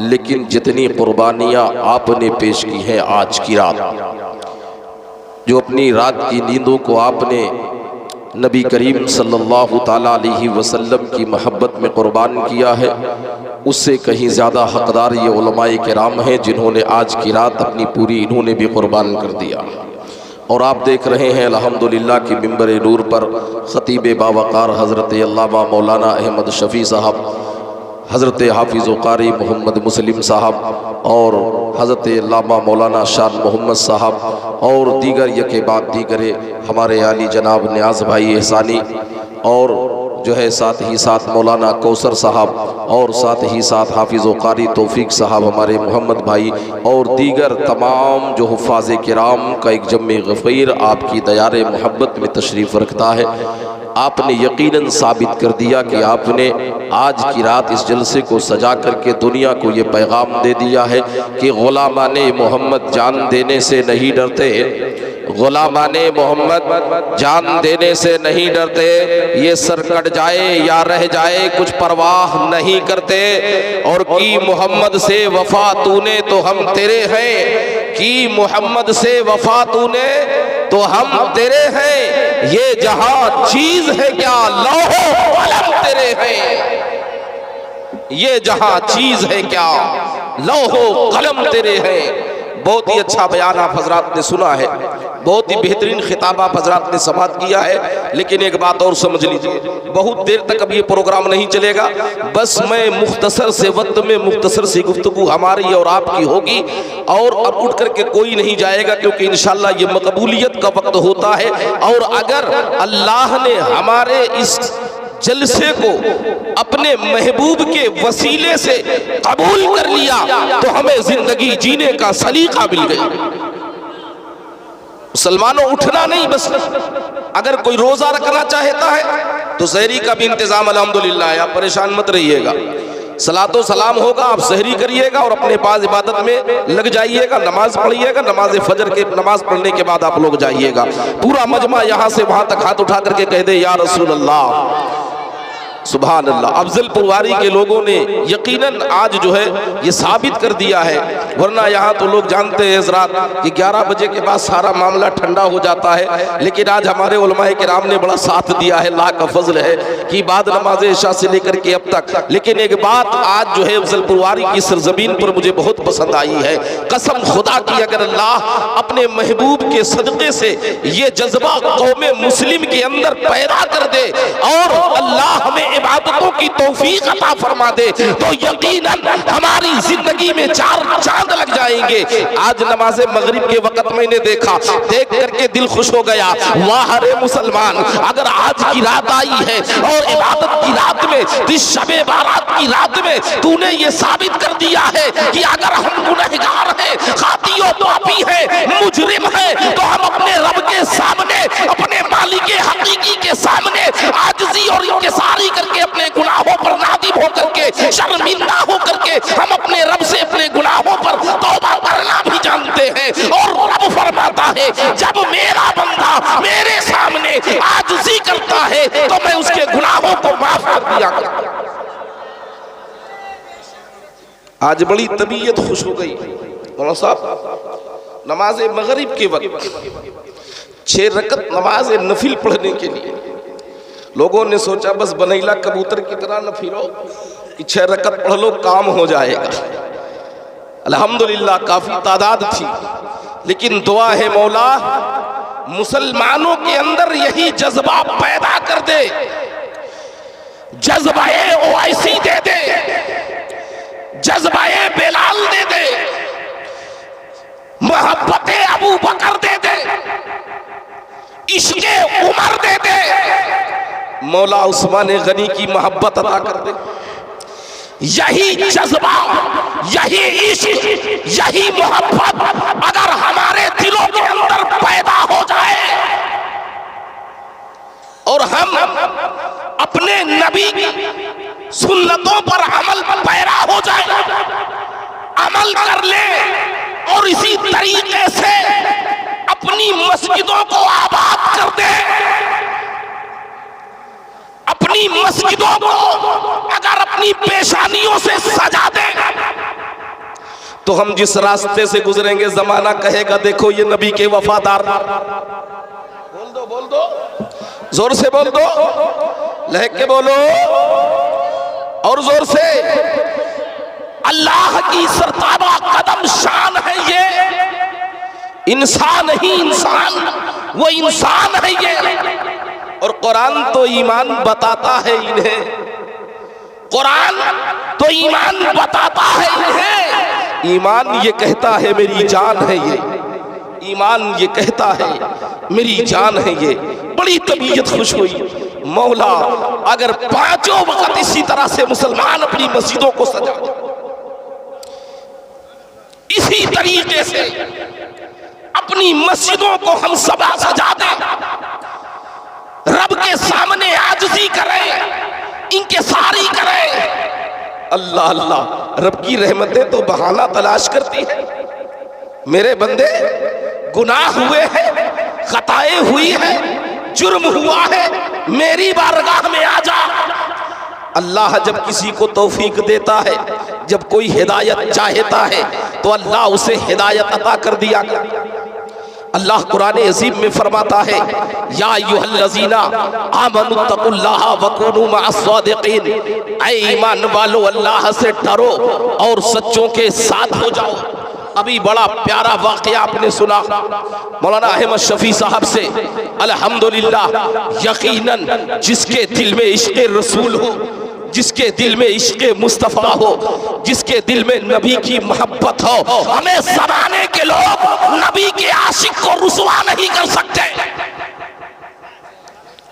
लेकिन जितनी कुर्बानियाँ आपने पेश की हैं आज की रात, जो अपनी रात की नींदों को आपने नबी करीम सल्लल्लाहु ताला अलैहि वसल्लम की मोहब्बत में कुर्बान किया है, उससे कहीं ज़्यादा हकदार ये उलमाए किराम हैं जिन्होंने आज की रात अपनी पूरी इन्होंने भी कुर्बान कर दिया। और आप देख रहे हैं अल्हम्दुलिल्लाह कि मिंबर नूर पर ख़तीब बावक़ार हज़रत अल्लामा मौलाना अहमद शफ़ी साहब, हज़रत हाफिज़ कारी मोहम्मद मुस्लिम साहब और हज़रत अल्लामा मौलाना शान मोहम्मद साहब और दीगर यके बाद दीगर हमारे आली जनाब न्याज़ भाई एहसानी और जो है साथ ही साथ मौलाना कौसर साहब और साथ ही साथ हाफिज़ कारी तौफीक साहब हमारे मोहम्मद भाई और दीगर तमाम जो हुफ़ाज़ किराम का एक जम्मे गफ़ीर आपकी दयारे मोहब्बत में तशरीफ़ रखता है। आपने यकीनन साबित कर दिया कि आपने आज की रात इस जलसे को सजा करके दुनिया को ये पैगाम दे दिया है कि ग़ुलामाने मोहम्मद जान देने से नहीं डरते, ग़ुलामाने मोहम्मद जान देने से नहीं डरते, ये सर कट जाए या रह जाए कुछ परवाह नहीं करते, और की मोहम्मद से वफा तूने तो हम तेरे हैं, की मोहम्मद से वफा तूने तो हम तेरे हैं, ये जहां चीज है क्या लौहो कलम तेरे हैं, ये जहां चीज है क्या लौहो कलम तेरे हैं। बहुत ही अच्छा बयान आप हजरात ने सुना है, बहुत ही बेहतरीन खिताब आप हजरात ने समाअत किया है। लेकिन एक बात और समझ लीजिए, बहुत देर तक अब ये प्रोग्राम नहीं चलेगा, बस मैं मुख्तसर से वक्त में मुख्तसर सी गुफ्तगू हमारी और आपकी होगी, और अब उठ करके कोई नहीं जाएगा क्योंकि इंशाअल्लाह ये मकबूलियत का वक्त होता है। और अगर अल्लाह ने हमारे इस जलसे को अपने महबूब के वसीले से कबूल कर लिया तो हमें जिंदगी जीने का सलीका मिल गया। मुसलमानों उठना नहीं, बस अगर कोई रोजा रखना चाहता है तो सहरी का भी इंतजाम अल्हम्दुलिल्लाह है, आप परेशान मत रहिएगा। सलातो सलाम होगा, आप सहरी करिएगा और अपने पास इबादत में लग जाइएगा, नमाज पढ़िएगा, नमाज फजर के नमाज पढ़ने के बाद आप लोग जाइएगा। पूरा मजमा यहाँ से वहाँ तक हाथ उठा करके कह दे या रसूल अल्लाह, सुभान अल्लाह। अफजल पुरवारी के लोगों ने यकीनन आज जो है ये साबित कर दिया है, वरना यहाँ तो लोग जानते हैं हज़रात कि 11 बजे के बाद सारा मामला ठंडा हो जाता है, लेकिन आज हमारे उलमाए किराम ने बड़ा साथ दिया है, अल्लाह का फजल है कि बाद नमाज इशा से लेकर के अब तक। लेकिन एक बात आज जो है अफजल पुरवारी की सरजमीन पर मुझे बहुत पसंद आई है, कसम खुदा की अगर अल्लाह अपने महबूब के सदक़े से ये जज्बा कौमे मुस्लिम के अंदर पैदा कर दे और अल्लाह हमें इबादतों की तौफीक अता फरमा दे तो यकीनन हमारी जिंदगी में 4 चांद लग जाएंगे। आज नमाज़े मगरिब के वक्त मैंने देखा, देख करके दिल खुश हो गया। वाह रे मुसलमान, अगर आज की रात आई है और इबादत की रात में, इस शबे बारात की रात में तूने ये साबित कर दिया है कि अगर हम गुनहगार हैं, खातियों पापी हैं, मुजरिम हैं, तो हम अपने रब के सामने, अपने मालिक हकीकी के सामने आजिज़ी और इंकिसारी करके अपने गुनाहों पर नादिम होकर के, शर्मिंदा होकर के हम अपने रब से अपने गुनाहों पर तौबा करना भी जानते हैं। और रब फरमाता है जब मेरा बंदा मेरे सामने आजिज़ी करता है तो मैं उसके गुनाहों को माफ कर दिया करता हूं। आज बड़ी तबीयत खुश हो गई मौलाना साहब, नमाज मगरिब के वक्त 6 रकत नमाज नफिल पढ़ने के लिए लोगों ने सोचा बस बनैला कबूतर की तरह न फिरो कि 6 रकत पढ़ लो काम हो जाएगा। अल्हम्दुलिल्लाह काफी तादाद थी, लेकिन दुआ है मौला मुसलमानों के अंदर यही जज्बा पैदा कर दे, जज्बाए ओवैसी दे दे, जज्बाए बेलाल दे दे, मोहब्बत अबू बकर दे दे, इश्क़े उमर दे दे, मौला उस्मान गनी की मोहब्बत अता कर दे। यही जज्बा, यही इश्क, यही मोहब्बत अगर हमारे दिलों के अंदर पैदा हो जाए और हम अपने नबी की सुन्नतों पर अमल पैरा हो जाए, अमल कर ले और इसी तरीके से अपनी मस्जिदों को आबाद कर दे, अपनी मस्जिदों को अगर अपनी पेशानियों से सजा दे, तो हम जिस रास्ते से गुजरेंगे जमाना कहेगा देखो ये नबी के वफादार। बोल दो जोर से बोल दो, लहक के बोलो और जोर से। अल्लाह की सरताबा कदम शान है ये, इंसान ही इंसान, वो इंसान है ये। और कुरान तो ईमान बताता है इन्हें, कुरान तो ईमान बताता है इन्हें। ईमान ये कहता है मेरी जान है ये, ईमान ये कहता है मेरी जान है ये। बड़ी तबीयत खुश हुई मौला अगर पांचों वक्त इसी तरह से मुसलमान अपनी मस्जिदों को सजा दे, इसी तरीके से अपनी मस्जिदों को हम सबा सजा दें, रब के सामने आजिज़ी करें, इंकिसारी करें। अल्लाह अल्लाह, रब की रहमतें तो बहाना तलाश करती है। मेरे बंदे गुनाह हुए हैं, खताएं हुई है, जुर्म हुआ है, मेरी बारगाह में आ जा। अल्लाह जब किसी को तौफीक देता है, जब कोई हिदायत चाहता है तो अल्लाह उसे हिदायत अता कर दिया। अल्लाह कुरान अज़ीम में फरमाता है या अय्युहल्लज़ीना आमनुत्तकुल्लाह वकुनू मअस्सादिक़ीन, ऐ ईमान वालो अल्लाह से डरो और सच्चों के साथ हो जाओ। अभी बड़ा प्यारा वाक़या आपने सुना मौलाना अहमद शफी साहब से। अल्हम्दुलिल्लाह, यकीनन जिसके दिल में इश्क़े रसूल हो, जिसके दिल में इश्क़े मुस्तफ़ा हो, जिसके दिल में नबी की मोहब्बत हो, हमें ज़माने के लोग नबी के आशिक को रुसवा नहीं कर सकते।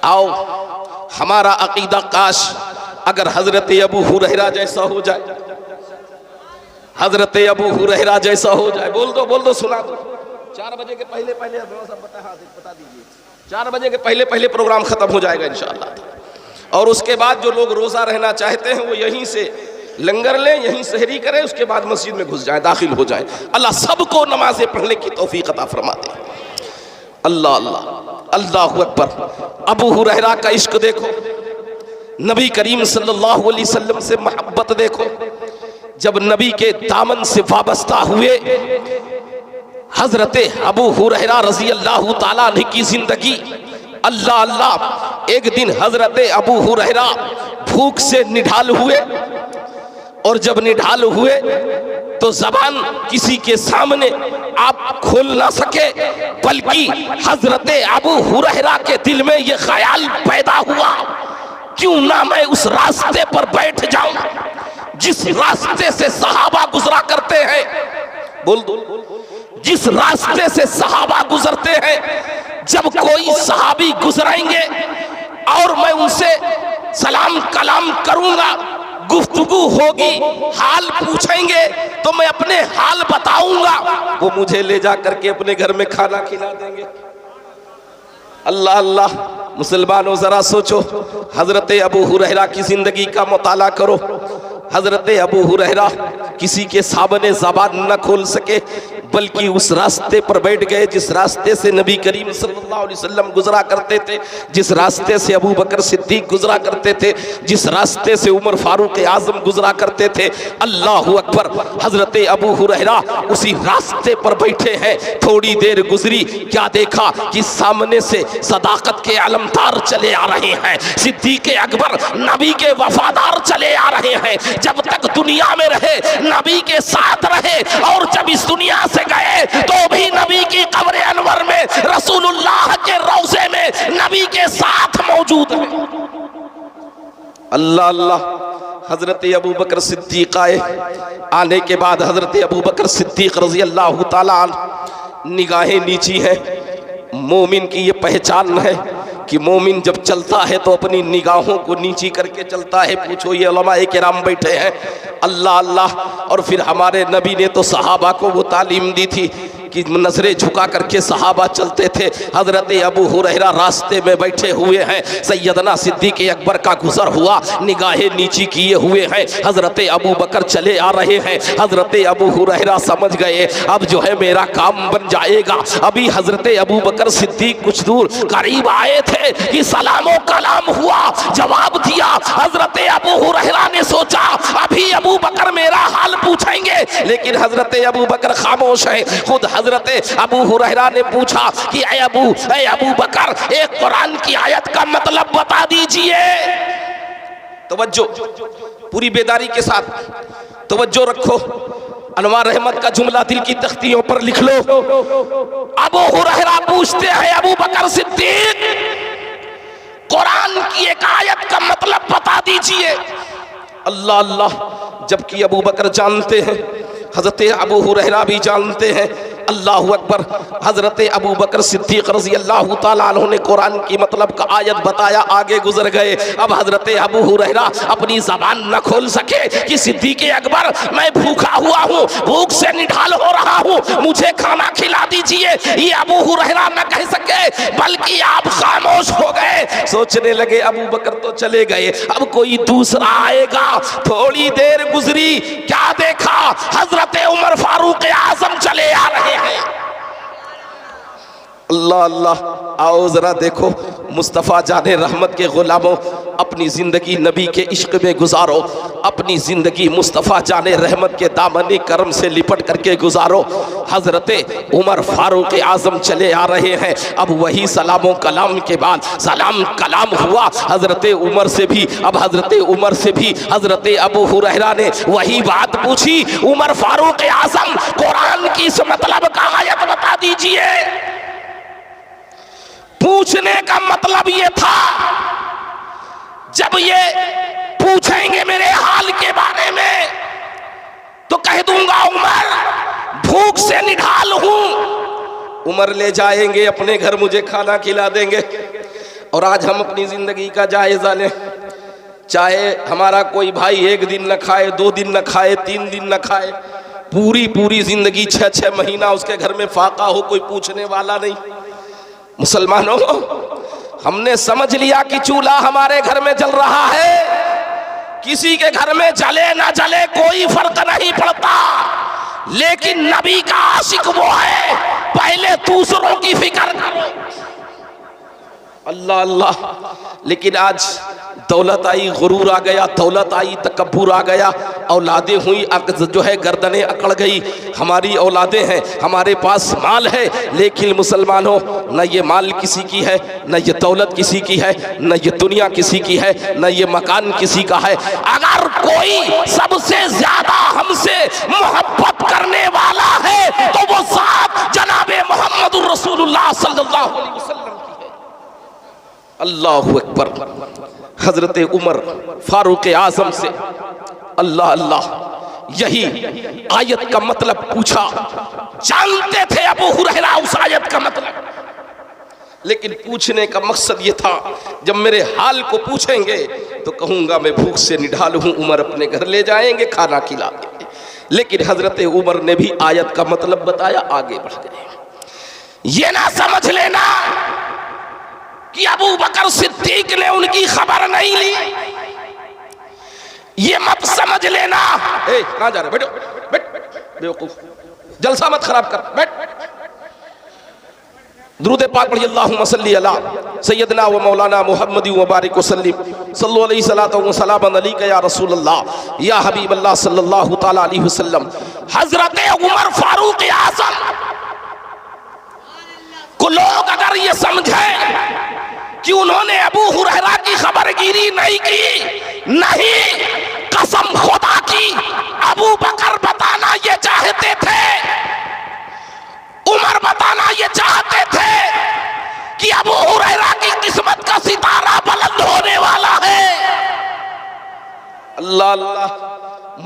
आओ हमारा अकीदा काश अगर हजरत अबू हुरैरा जैसा हो जाए, हजरत अबू हुरैरा जैसा हो जाए। बोल दो सुना दो। 4 बजे के पहले बता दीजिए, 4 बजे के पहले प्रोग्राम खत्म हो जाएगा इंशाअल्लाह। और उसके बाद जो लोग रोजा रहना चाहते हैं वो यहीं से लंगर लें, यहीं सहरी करें, उसके बाद मस्जिद में घुस जाएं, दाखिल हो जाएं। अल्लाह सबको नमाज़ें पढ़ने की तौफीक अता फरमा दे। अल्लाह अल्लाह अल्लाहु अकबर। अबू हुरैरा का इश्क देखो, नबी करीम सल्लल्लाहु अलैहि वसल्लम से मोहब्बत देखो। जब नबी के दामन से वाबस्ता हुए हजरत अबू हुरैरा रज़ी अल्लाह ताला अन्हु की जिंदगी, अल्लाह अल्लाह। एक दिन हजरत अबू हुरैरा भूख से निढाल हुए, और जब निढाल हुए तो जबान किसी के सामने आप खोल ना सके, बल्कि हजरत अबू हुरैरा के दिल में ये ख्याल पैदा हुआ क्यों ना मैं उस रास्ते पर बैठ जाऊं जिस रास्ते से सहाबा गुजरा करते हैं। बोल दो, जिस रास्ते से सहाबा गुजरते हैं। जब कोई सहाबी गुजरेंगे और मैं उनसे सलाम कलाम करूंगा, गुफ्तगू होगी, हाल पूछेंगे तो मैं अपने हाल बताऊंगा, वो मुझे ले जा करके अपने घर में खाना खिला देंगे। अल्लाह अल्लाह। मुसलमानों जरा सोचो, हजरत अबू हुरैरा की जिंदगी का मुताला करो। हजरत अबू हुरैरा किसी के सामने ज़बान न खोल सके, बल्कि उस रास्ते पर बैठ गए जिस रास्ते से नबी करीम सल्लल्लाहु अलैहि वसल्लम गुजरा करते थे, जिस रास्ते से अबू बकर सिद्दीक गुजरा करते थे, जिस रास्ते से उमर फारूक आजम गुजरा करते थे। अल्लाहु अकबर। हजरत अबू हुरैरा उसी रास्ते पर बैठे हैं। थोड़ी देर गुजरी, क्या देखा कि सामने से सदाकत के अलमदार चले आ रहे हैं, सिद्दीक अकबर नबी के वफादार चले आ रहे हैं। जब तक दुनिया में रहे नबी के साथ रहे, और जब इस दुनिया से गए तो भी नबी की कब्र अनवर में रसूलुल्लाह के रोज़े में नबी के साथ मौजूद है। अल्लाह अल्लाह। हजरत अबू बकर सिद्दीक आए। आने के बाद हजरत अबू बकर सिद्दीक रज़ी अल्लाह ताला अन्हु निगाहें नीची हैं। मोमिन की ये पहचान है कि मोमिन जब चलता है तो अपनी निगाहों को नीची करके चलता है। पूछो ये उलमाए किराम बैठे हैं। अल्लाह अल्लाह। और फिर हमारे नबी ने तो सहाबा को वो तालीम दी थी कि नजरें झुका करके सहाबा चलते थे। हजरत अबू हुरैरा रास्ते में बैठे हुए हैं, सैयदना सिद्दीक अकबर का गुजर हुआ, निगाहें नीची किए हुए हैं, हजरत अबू बकर चले आ रहे हैं। हजरत अबू हुरैरा समझ गए अब जो है मेरा काम बन जाएगा। अभी हजरत अबू बकर सिद्दीक कुछ दूर करीब आए थे कि सलामो कलाम हुआ, जवाब दिया। हजरत अबू हुरैरा ने सोचा अभी अबू बकर मेरा हाल पूछेंगे, लेकिन हजरत अबू बकर खामोश है। खुद हजरत अबू हुरैरा ने पूछा कि ऐ अबू बकर, एक कुरान की आयत का मतलब बता दीजिए। तवज्जो, पूरी बेदारी के साथ तवज्जो रखो। अनवार रहमत का जुमला दिल की तख्तियों पर लिख लो। अबू हुरैरा पूछते हैं अबू बकर सिद्दीक, कुरान की एक आयत का मतलब बता दीजिए। अल्लाह अल्लाह, जबकि अबू बकर जानते हैं, हजरत अबू हुरैरा भी जानते हैं। अल्लाहु अकबर। हजरत अबू बकर सिद्दीक रज़ी अल्लाह ताला अन्हु ने कुरान की मतलब का आयत बताया, आगे गुजर गए। अब हजरत अबू हुरैरा अपनी जबान न खोल सके कि सिद्दीक अकबर मैं भूखा हुआ हूँ, भूख से निढाल हो रहा हूँ, मुझे खाना खिला दीजिए। ये अबू हुरैरा न कह सके, बल्कि आप खामोश हो गए। सोचने लगे अबू बकर तो चले गए, अब कोई दूसरा आएगा। थोड़ी देर गुजरी, क्या देखा, हजरत उमर फारूक आजम चले आ रहे हैं। अल्लाह अल्लाह, आओ जरा देखो, मुस्तफ़ा जाने रहमत के गुलामों, अपनी ज़िंदगी नबी के इश्क में गुजारो, अपनी ज़िंदगी मुस्तफ़ा जाने रहमत के दामन करम से लिपट करके गुजारो। हज़रत उमर फारूक आज़म चले आ रहे हैं। अब वही सलामो कलाम के बाद सलाम कलाम हुआ हज़रत उमर से भी। अब हज़रत उमर से भी हज़रत अबू हुरैरा ने वही बात पूछी, उमर फारूक आज़म, कुरान की इस मतलब का आयत बता दीजिए। पूछने का मतलब ये था, जब ये पूछेंगे मेरे हाल के बारे में तो कह दूंगा उमर भूख से निढाल हूं। उमर ले जाएंगे अपने घर, मुझे खाना खिला देंगे। और आज हम अपनी जिंदगी का जायजा लें, चाहे हमारा कोई भाई एक दिन न खाए, 2 दिन न खाए, 3 दिन न खाए, पूरी जिंदगी 6-6 महीना उसके घर में फाका हो, कोई पूछने वाला नहीं। मुसलमानों, हमने समझ लिया कि चूल्हा हमारे घर में जल रहा है, किसी के घर में जले ना जले कोई फर्क नहीं पड़ता, लेकिन नबी का आशिक वो है, पहले दूसरों की फिक्र करो। अल्लाह अल्लाह। लेकिन आज दौलत आई, गुरूर आ गया, दौलत आई, तकब्बुर आ गया, औलादें हुई, जो है गर्दनें अकड़ गई। हमारी औलादें हैं, हमारे पास माल है, लेकिन मुसलमानों, न ये माल किसी की है, न ये दौलत किसी की है, न ये दुनिया किसी की है, न ये मकान किसी का है। अगर कोई सबसे ज्यादा हमसे मोहब्बत करने वाला है तो वो साथ जनाबे मोहम्मद रसूलुल्लाह सल्लल्लाहु अलैहि वसल्लम की है। अल्लाहु अकबर। हजरत उमर फारूक आजम से अल्लाह अल्लाह यही आयत का मतलब पूछा। जानते थे अबू हुरैरा उस आयत का मतलब, लेकिन पूछने का मकसद ये था, जब मेरे हाल को पूछेंगे तो कहूंगा मैं भूख से निढाल हूं, उमर अपने घर ले जाएंगे, खाना खिला देंगे। लेकिन हजरत उमर ने भी आयत का मतलब बताया, आगे बढ़ गए। ये ना समझ लेना कि अबू बकर सिद्दीक ने उनकी खबर नहीं ली, ये मत समझ लेना। कहां जा रहे, बैठो, बैठ, बेवकूफ, जलसा मत खराब कर, बैठ। दुरूद पाक पढ़िए, अल्लाहुम्मा सल्ली अला सय्यदना व मौलाना मुहम्मदी व बारिक वसल्लिम सल्लल्लाहु अलैहि सलातो व सलाम अलैका या रसूल अल्लाह या हबीब अल्लाह सल्लल्लाहु तआला अलैहि वसल्लम। हजरत उमर फारूक आज़म को लोग अगर ये समझे कि उन्होंने अबू हुरैरा की खबरगिरी नहीं की, नहीं, कसम खुदा की अबू बकर बताना ये चाहते थे, उमर बताना ये चाहते थे कि अबू हुरैरा की किस्मत का सितारा बुलंद होने वाला है। अल्लाह अल्लाह।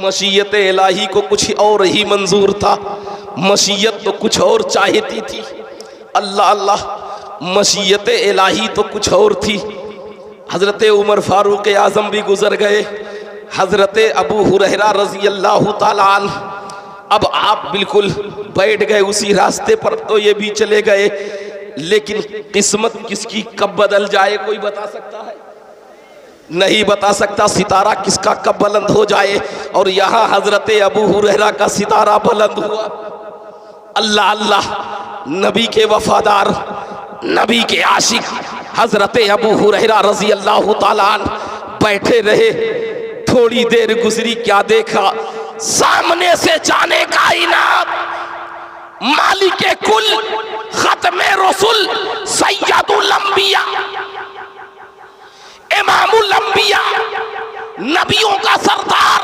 मशीयत इलाही को कुछ और ही मंजूर था, मशीयत तो कुछ और चाहती थी। अल्लाह अल्लाह। मशीयत इलाही तो कुछ और थी। हजरत उमर फारूक आज़म भी गुजर गए, हजरत अबू हुरैरा रज़ी अल्लाह ताला अन्हु अब आप बिल्कुल बैठ गए उसी रास्ते पर, तो ये भी चले गए, लेकिन किस्मत किसकी कब बदल जाए कोई बता सकता है? नहीं बता सकता। सितारा किसका कब बुलंद हो जाए, और यहाँ हजरत अबू हुरैरा का सितारा बुलंद हुआ। अल्लाह अल्लाह, नबी के वफादार, नबी के आशिक हजरत अबू हुरैरा रजी अल्लाह ताला अन्हु बैठे रहे। थोड़ी देर गुजरी, क्या देखा? सामने से जाने कायनात मालिक कुल खत्मे रसूल सैयदुल अंबिया इमामुल अंबिया नबियों का सरदार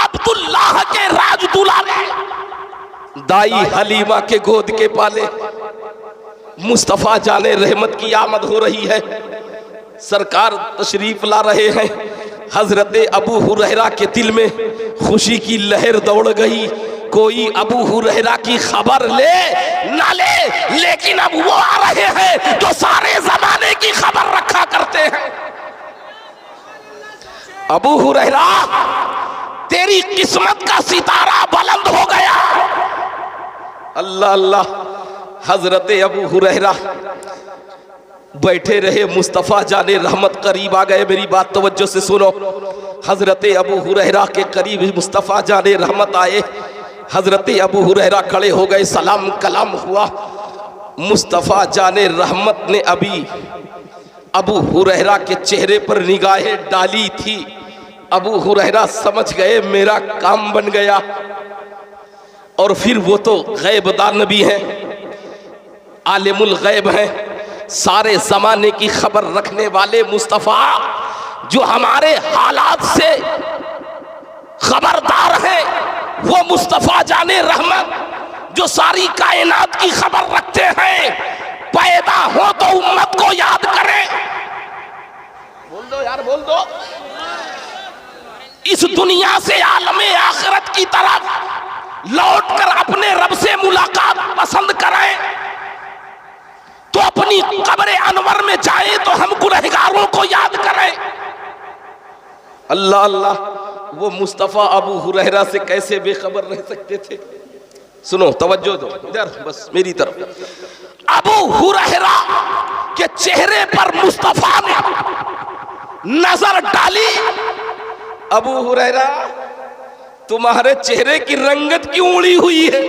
अब्दुल्लाह के राजदुलारे दाई हलीमा के गोद के पाले मुस्तफ़ा जाने रहमत की आमद हो रही है। सरकार तशरीफ ला रहे हैं। हजरत अबू हुरैरा के दिल में खुशी की लहर दौड़ गई। कोई अबू हुरैरा की खबर ले ना ले, लेकिन अब वो आ रहे हैं जो सारे जमाने की खबर रखा करते हैं। अबू हुरैरा, तेरी किस्मत का सितारा बुलंद हो गया। अल्लाह अल्लाह, हजरत अबू हुरैरा बैठे रहे। मुस्तफ़ा जाने रहमत करीब आ गए। मेरी बात तवज्जो से सुनो। हजरत अबू हुरैरा के करीब मुस्तफ़ा जाने रहमत आए। हजरत अबू हुरैरा खड़े हो गए, सलाम कलाम हुआ। मुस्तफ़ा जाने रहमत ने अभी अबू हुरैरा के चेहरे पर निगाहें डाली थी। अबू हुरैरा समझ गए मेरा काम बन गया। और फिर वो तो गैबदार नबी हैं, आलिमुल गैब हैं, सारे जमाने की खबर रखने वाले मुस्तफ़ा जो हमारे हालात से खबरदार है, वो मुस्तफ़ा जाने रहमत जो सारी कायनात की खबर रखते हैं। पैदा हो तो उम्मत को याद करें। बोल दो यार, बोल दो। इस दुनिया से आलमे आखिरत की तरफ लौटकर अपने रब से मुलाकात पसंद करें, तो अपनी कब्र अनवर में जाए तो हम गुनहगारों को याद करें। अल्लाह अल्लाह, वो मुस्तफ़ा अबू हुरैरा से कैसे बेखबर रह सकते थे? सुनो, तवज्जो दो इधर, बस मेरी तरफ। अबू हुरैरा के चेहरे पर मुस्तफ़ा ने नजर डाली। अबू हुरैरा, तुम्हारे चेहरे की रंगत क्यों उड़ी हुई है?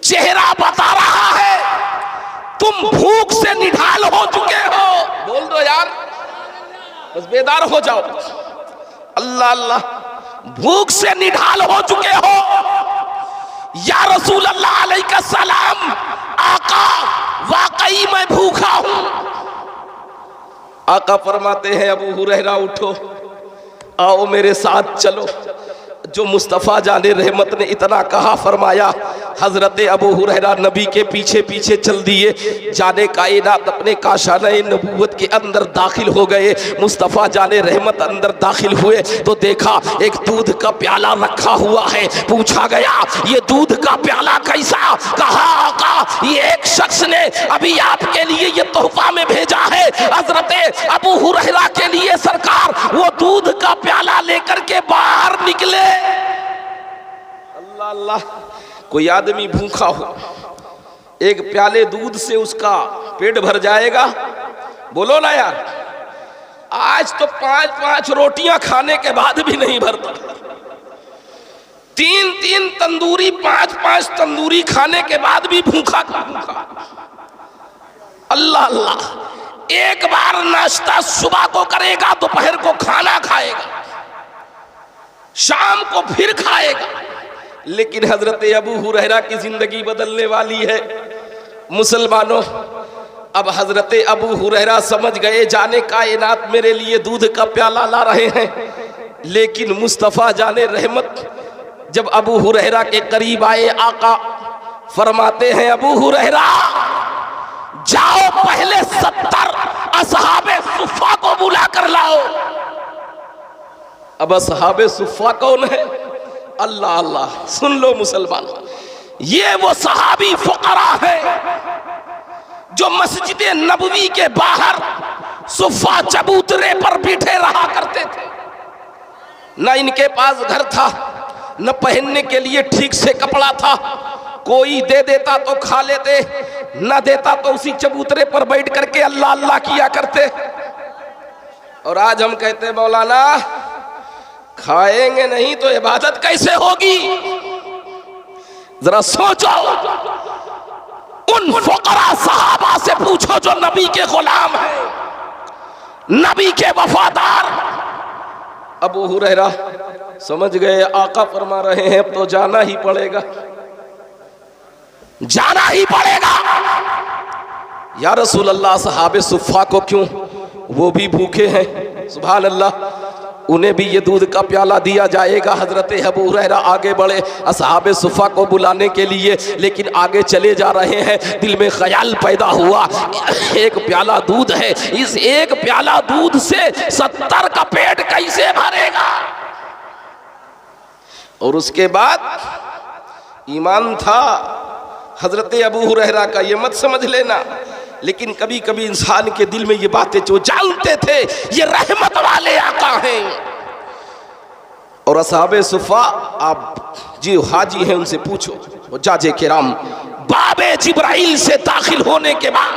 चेहरा बता रहा है तुम भूख से निढाल हो चुके हो। बोल दो यार, बस बेदार हो जाओ। अल्लाह अल्लाह, भूख से निढाल हो चुके हो। या रसूल अल्लाह अलैका सलाम, आका वाकई मैं भूखा हूं। आका फरमाते हैं अबू हुरैरा उठो, आओ मेरे साथ चलो। जो मुस्तफ़ा जाने रहमत ने इतना कहा फरमाया, हजरत अबू हुरैरा नबी के पीछे पीछे चल दिए। जाने कायनात अपने काशाने नबूवत के अंदर दाखिल हो गए। मुस्तफ़ा जाने रहमत अंदर दाखिल हुए तो देखा एक दूध का प्याला रखा हुआ है। पूछा गया ये दूध का प्याला कैसा? कहा आका ये एक शख्स ने अभी आपके लिए ये तोहफा में भेजा है। हजरत अबू हुरैरा के लिए सरकार वो दूध का प्याला लेकर के बाहर निकले। अल्लाह अल्लाह, कोई आदमी भूखा हो, एक प्याले दूध से उसका पेट भर जाएगा? बोलो ना यार। आज तो 5-5 रोटियां खाने के बाद भी नहीं भरता। 3-3 तंदूरी, 5-5 तंदूरी खाने के बाद भी भूखा का भूखा। अल्लाह अल्लाह, एक बार नाश्ता सुबह को करेगा, दोपहर को खाना खाएगा, शाम को फिर खाएगा। लेकिन हजरत अबू हुरैरा की जिंदगी बदलने वाली है। मुसलमानों, अब हजरत अबू हुरैरा समझ गए जाने कायनात मेरे लिए दूध का प्याला ला रहे हैं। लेकिन मुस्तफ़ा जाने रहमत जब अबू हुरैरा के करीब आए, आका फरमाते हैं अबू हुरैरा जाओ पहले 70 असहाबे सुफ़ा को बुला कर लाओ। अब असहाबे सुफ़ा कौन है? अल्लाह अल्लाह, सुन लो मुसलमान, ये वो सहाबी फुकरा है जो मस्जिद नबवी के बाहर सुफ़ा चबूतरे पर बैठे रहा करते थे। न इनके पास घर था, न पहनने के लिए ठीक से कपड़ा था, कोई दे देता तो खा लेते, न देता तो उसी चबूतरे पर बैठ करके अल्लाह अल्लाह किया करते। और आज हम कहते मौलाना खाएंगे नहीं तो इबादत कैसे होगी? जरा सोचो, उन फुकरा सहाबा से पूछो जो नबी के गुलाम हैं, नबी के वफादार। अबू हुरैरा समझ गए आका फरमा रहे हैं अब तो जाना ही पड़ेगा, जाना ही पड़ेगा। या रसूल अल्लाह, सहाबे सुफ़ा को क्यों? वो भी भूखे हैं, सुभान अल्लाह, उन्हें भी ये दूध का प्याला दिया जाएगा। हजरत अबू हुरैरा आगे बढ़े असहाबे सुफ़ा को बुलाने के लिए, लेकिन आगे चले जा रहे हैं। दिल में ख्याल पैदा हुआ, एक प्याला दूध है, इस एक प्याला दूध से 70 का पेट कैसे भरेगा? और उसके बाद ईमान था हजरत अबू हुरैरा का, ये मत समझ लेना, लेकिन कभी कभी इंसान के दिल में ये बातें जो जानते थे ये रहमत वाले आका हैं। और असहाबे सुफ़ा, आप जो हाजी हैं उनसे पूछो, वो जाजे किराम बाबे जिब्राइल से दाखिल होने के बाद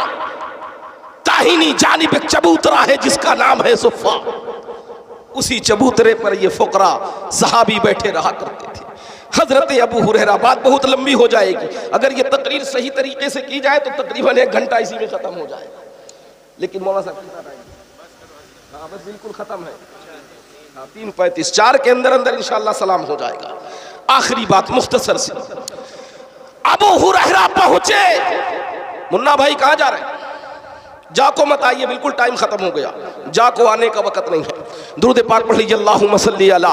दाहिनी जानिब एक चबूतरा है जिसका नाम है सुफ़ा, उसी चबूतरे पर ये फुकरा सहाबी बैठे रहा करते थे। हजरत अबू हुरैरा, बात बहुत लंबी हो जाएगी, अगर ये तकरीर सही तरीके से की जाए तो तकरीबन 1 घंटा इसी में खत्म हो जाएगा, लेकिन मौलाना साहब कितना टाइम? हाँ बस बिल्कुल खत्म है, 3:35, 4 के अंदर अंदर इंशाअल्लाह सलाम हो जाएगा। आखिरी बात मुख्तसर से, अबू हुरैरा पहुंचे, मुन्ना भाई कहाँ जा रहे हैं? जाको मत आइए, बिल्कुल टाइम खत्म हो गया, जाको आने का वक्त नहीं है। दुरूद पाक पढ़ लीजिए, अल्लाहुम्मा सल्ली अला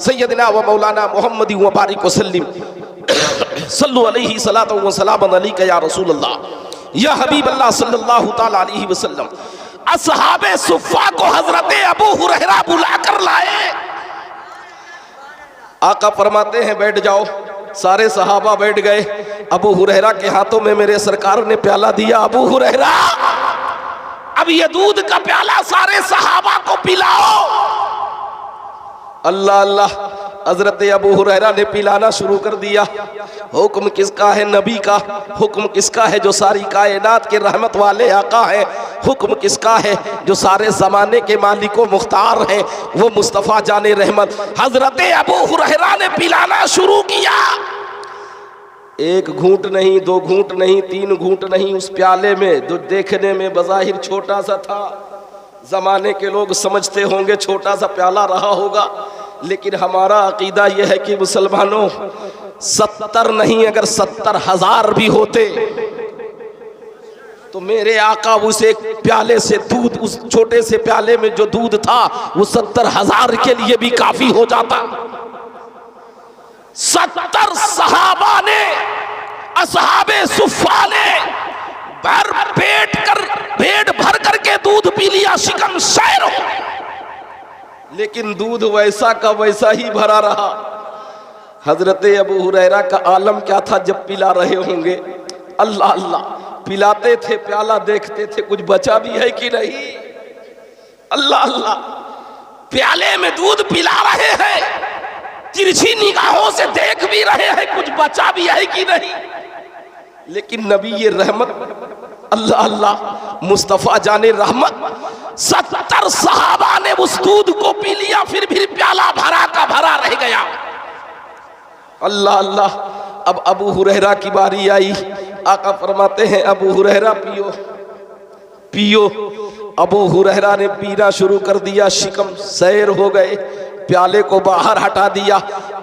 सय्यदिना व मौलाना मुहम्मद व बारिक वसल्लिम सल्लु अलैहि सलातु व सलाम अलैका या रसूल अल्लाह या हबीब अल्लाह सल्लल्लाहु तआला अलैहि वसल्लम। असहाबे सुफ़ा को हजरत अबू हुरैरा बुला कर लाए। आका फरमाते हैं बैठ जाओ, सारे सहाबा बैठ गए। अबू हुरैरा के हाथों में मेरे सरकार ने प्याला दिया, अबू हुरैरा अब ये दूध का प्याला सारे सहाबा को पिलाओ। अल्लाह अल्लाह, हजरत अबू हुरैरा ने पिलाना शुरू कर दिया। हुक्म किसका है? नबी का। हुक्म किसका है? जो सारी कायनात के रहमत वाले आका है। हुक्म किसका है? जो सारे ज़माने के मालिको मुख्तार हैं, वो मुस्तफ़ा जाने रहमत। हजरत अबू हुरैरा ने पिलाना शुरू किया। 1 घूंट नहीं, 2 घूंट नहीं, 3 घूंट नहीं, उस प्याले में जो देखने में बज़ाहिर छोटा सा था, ज़माने के लोग समझते होंगे छोटा सा प्याला रहा होगा, लेकिन हमारा अकीदा यह है कि मुसलमानों 70 नहीं, अगर 70,000 भी होते तो मेरे आका उस एक प्याले से दूध, उस छोटे से प्याले में जो दूध था वो 70,000 के लिए भी काफी हो जाता। 70 सहाबा ने, असहाबे सुफ़ा ने पेट भर करके दूध पी लिया, शिकम सैर हो, लेकिन दूध वैसा का वैसा ही भरा रहा। हजरत अबू हुरैरा का आलम क्या था जब पिला रहे होंगे? अल्लाह अल्लाह, पिलाते थे, प्याला देखते थे कुछ बचा भी है कि नहीं। अल्लाह अल्लाह, प्याले में दूध पिला रहे हैं, तिरछी निगाहों से देख भी रहे हैं कुछ बचा भी है कि नहीं। लेकिन नबी ये रहमत, अल्लाह अल्लाह, मुस्तफ़ा जाने रहमत, 70 सहाबा ने उस दूध को पी लिया, फिर भी प्याला भरा का भरा रह गया। अल्लाह अल्लाह, अब अबू हुरैरा की बारी आई। आका फरमाते हैं अबू हुरैरा पियो पियो। अबू हुरैरा ने पीना शुरू कर दिया, शिकम सैर हो गए, प्याले को बाहर हटा दिया।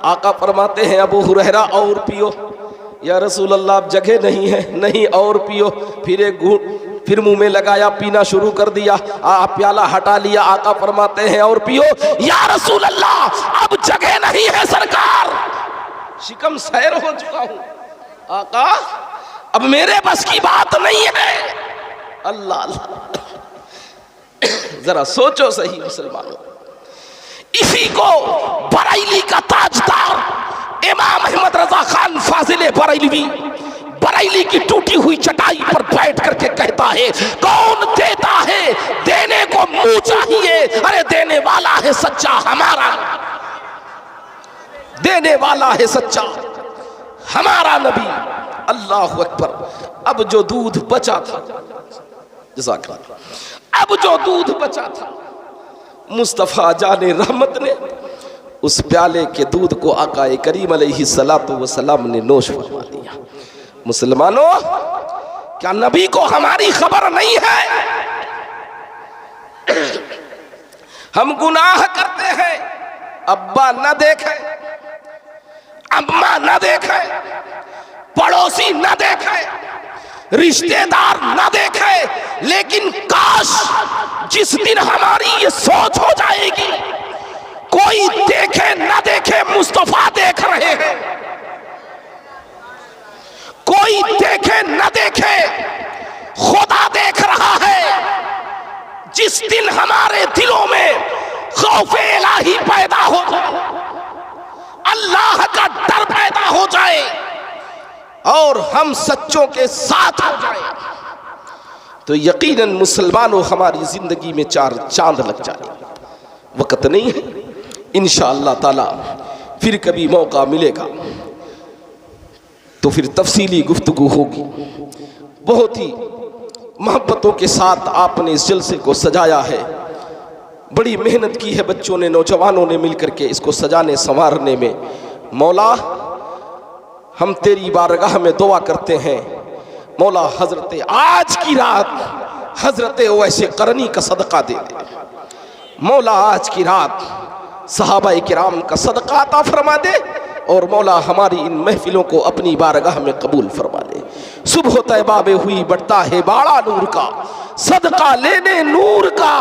आका फरमाते हैं अबू हुरैरा और पियो। या रसूल अल्लाह अब जगह नहीं है। नहीं, और पियो। फिर एक घूंट फिर मुंह में लगाया, पीना शुरू कर दिया। प्याला हटा लिया। आका फरमाते हैं और पियो। या रसूल अल्लाह अब जगह नहीं है सरकार, शिकम सैर हो चुका हूं। आका अब मेरे बस की बात नहीं है। अल्लाह अल्लाह, जरा सोचो सही मुसलमानों, इसी को बरेली का ताजदार इमाम अहमद रजा खान फाजिल बरेलवी बरेली की टूटी हुई चटाई पर बैठ करके कहता है, कौन देता है देने को मुंह चाहिए, अरे देने वाला है सच्चा हमारा। देने वाला है सच्चा हमारा नबी। अल्लाह अकबर। अब जो दूध बचा था, अब जो दूध बचा था, मुस्तफ़ा जाने रहमत ने उस प्याले के दूध को आका करीम अलैहिस्सलातु वस्सलाम ने नोश फरमा दिया। मुसलमानों, क्या नबी को हमारी खबर नहीं है? हम गुनाह करते हैं, अब्बा न देखे, अम्मा न देखे, पड़ोसी न देखे, रिश्तेदार न देखे, लेकिन काश जिस दिन हमारी ये सोच हो जाएगी, कोई देखे न देखे मुस्तफा देख रहे हैं, कोई देखे न देखे खुदा देख रहा है। जिस दिन हमारे दिलों में खौफे इलाही पैदा हो जाए, अल्लाह का डर पैदा हो जाए और हम सच्चों के साथ हो जाए, तो यकीनन मुसलमानों हमारी जिंदगी में चार चांद लग जाए। वक्त नहीं है, इंशाअल्लाह ताला फिर कभी मौका मिलेगा तो फिर तफसीली गुफ्तगू होगी। बहुत ही मोहब्बतों के साथ आपने इस जलसे को सजाया है, बड़ी मेहनत की है बच्चों ने, नौजवानों ने मिलकर के इसको सजाने संवारने में। मौला, हम तेरी बारगाह में दुआ करते हैं, मौला हजरत आज की रात हजरत ओवैसे करनी का सदका दे दे। मौला आज की रात सहाबाए किराम का सदका अता फरमा दे और मौला हमारी इन महफिलों को अपनी बारगाह में कबूल फरमा ले। सुबह तैबा में हुई बढ़ता है बाड़ा नूर का, सदका लेने नूर का,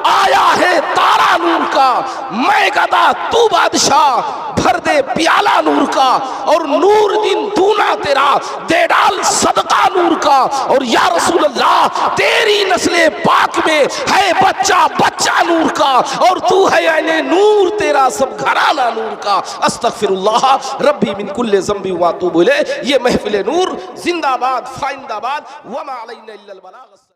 आया है तारा नूर का, मैं गदा तू बादशाह, भर दे प्याला नूर का, और नूर दिन दूना तेरा, दे डाल सदका नूर का। और या रसूल अल्लाह, तेरी नस्ले पाक में है बच्चा बच्चा नूर का, और तू है यानी नूर, तेरा सब घराना नूर का। अस्तगफिरुल्लाह रब्बी मिन कुल्ले ज़ंबी व अतूबु इलैह। ये महफिल नूर जिंदाबाद फाइंदाबाद, वमा अलैना इल्लल बलाग।